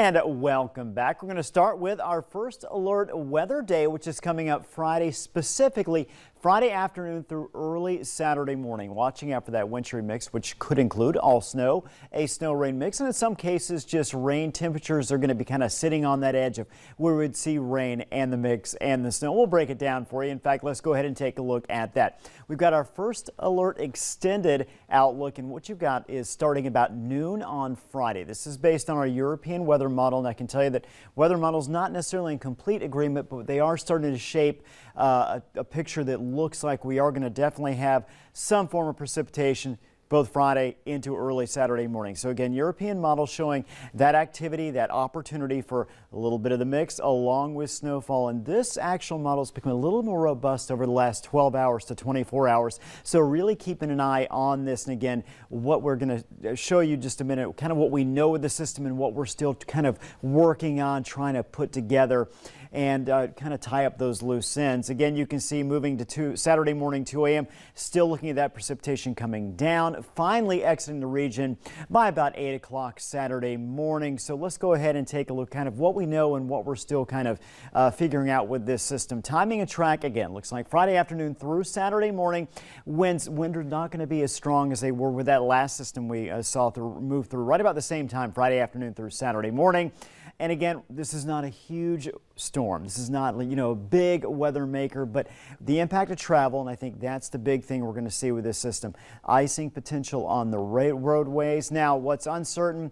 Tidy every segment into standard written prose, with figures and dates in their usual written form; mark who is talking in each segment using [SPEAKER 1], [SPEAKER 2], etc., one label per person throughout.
[SPEAKER 1] And welcome back. We're going to start with our first alert weather day, which is coming up Friday, specifically Friday afternoon through early Saturday morning. Watching out for that wintry mix, which could include all snow, a snow rain mix, and in some cases just rain. Temperatures are going to be kind of sitting on that edge of where we'd see rain and the mix and the snow. We'll break it down for you. In fact, let's go ahead and take a look at that. We've got our first alert extended outlook, and what you've got is starting about noon on Friday. This is based on our European weather model, and I can tell you that weather model's not necessarily in complete agreement, but they are starting to shape a picture that looks like we are going to definitely have some form of precipitation both Friday into early Saturday morning. So again, European model showing that activity, that opportunity for a little bit of the mix along with snowfall. And this actual model is becoming a little more robust over the last 12 hours to 24 hours. So really keeping an eye on this. And again, what we're going to show you just a minute, kind of what we know of the system and what we're still kind of working on trying to put together and kind of tie up those loose ends. Again, you can see moving to Saturday morning, 2 a.m., still looking at that precipitation coming down, finally exiting the region by about 8 o'clock Saturday morning. So let's go ahead and take a look kind of what we know and what we're still kind of figuring out with this system. Timing and track, again, looks like Friday afternoon through Saturday morning. Winds are not going to be as strong as they were with that last system we saw move through right about the same time, Friday afternoon through Saturday morning. And again, this is not a huge storm. This is not, a big weather maker, but the impact of travel, and I think that's the big thing we're going to see with this system. Icing potential on the roadways. Now, what's uncertain,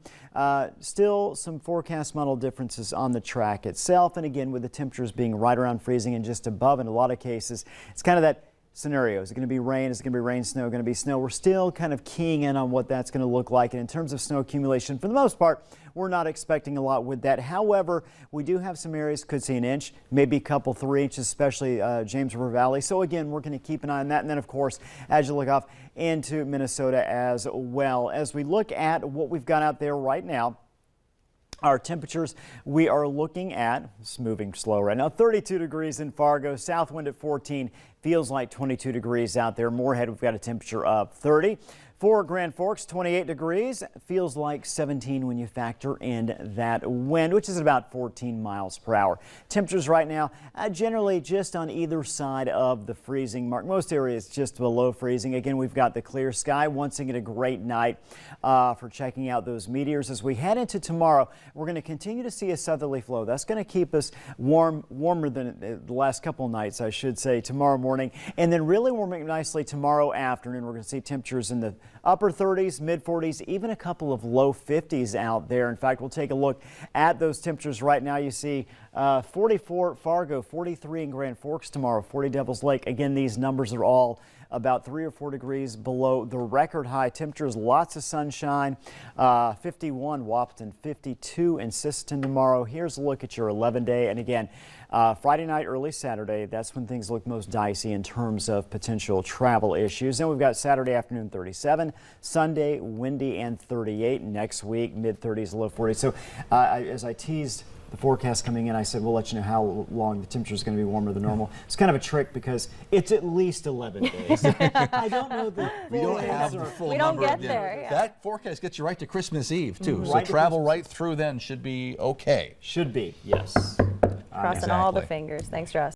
[SPEAKER 1] still some forecast model differences on the track itself. And again, with the temperatures being right around freezing and just above in a lot of cases, it's kind of that scenario. Is it going to be rain? Is it going to be rain, snow? Going to be snow? We're still kind of keying in on what that's going to look like. And in terms of snow accumulation, for the most part, we're not expecting a lot with that. However, we do have some areas could see an inch, maybe a couple 3 inches, especially James River Valley. So again, we're going to keep an eye on that. And then, of course, as you look off into Minnesota as well. As we look at what we've got out there right now, our temperatures, we are looking at, it's moving slow right now, 32 degrees in Fargo, south wind at 14, feels like 22 degrees out there. Moorhead, we've got a temperature of 30. For Grand Forks, 28 degrees, feels like 17 when you factor in that wind, which is about 14 miles per hour. Temperatures right now generally just on either side of the freezing mark. Most areas just below freezing. Again, we've got the clear sky. Once again, a great night for checking out those meteors. As we head into tomorrow, we're going to continue to see a southerly flow. That's going to keep us warmer than the last couple nights, I should say, tomorrow morning. And then really warming nicely tomorrow afternoon. We're going to see temperatures in the upper 30s, mid 40s, even a couple of low 50s out there. In fact, we'll take a look at those temperatures right now. You see 44 Fargo, 43 in Grand Forks tomorrow, 40 Devil's Lake. Again, these numbers are all about 3 or 4 degrees below the record high temperatures. Lots of sunshine. 51 Wahpeton, 52 in Sisseton tomorrow. Here's a look at your 11-day. And again, Friday night, early Saturday, that's when things look most dicey in terms of potential travel issues. Then we've got Saturday afternoon 37, Sunday windy and 38. Next week, mid 30s, low 40s. So as I teased the forecast coming in, I said we'll let you know how long the temperature is going to be warmer than normal. It's kind of a trick because it's at least 11 days. I don't know the
[SPEAKER 2] we don't have the full
[SPEAKER 3] we
[SPEAKER 2] number.
[SPEAKER 3] We don't get there. Yeah.
[SPEAKER 2] That forecast gets you right to Christmas Eve too. So travel right through then should be okay.
[SPEAKER 1] Should be, yes.
[SPEAKER 3] Crossing all the fingers. Thanks, Russ.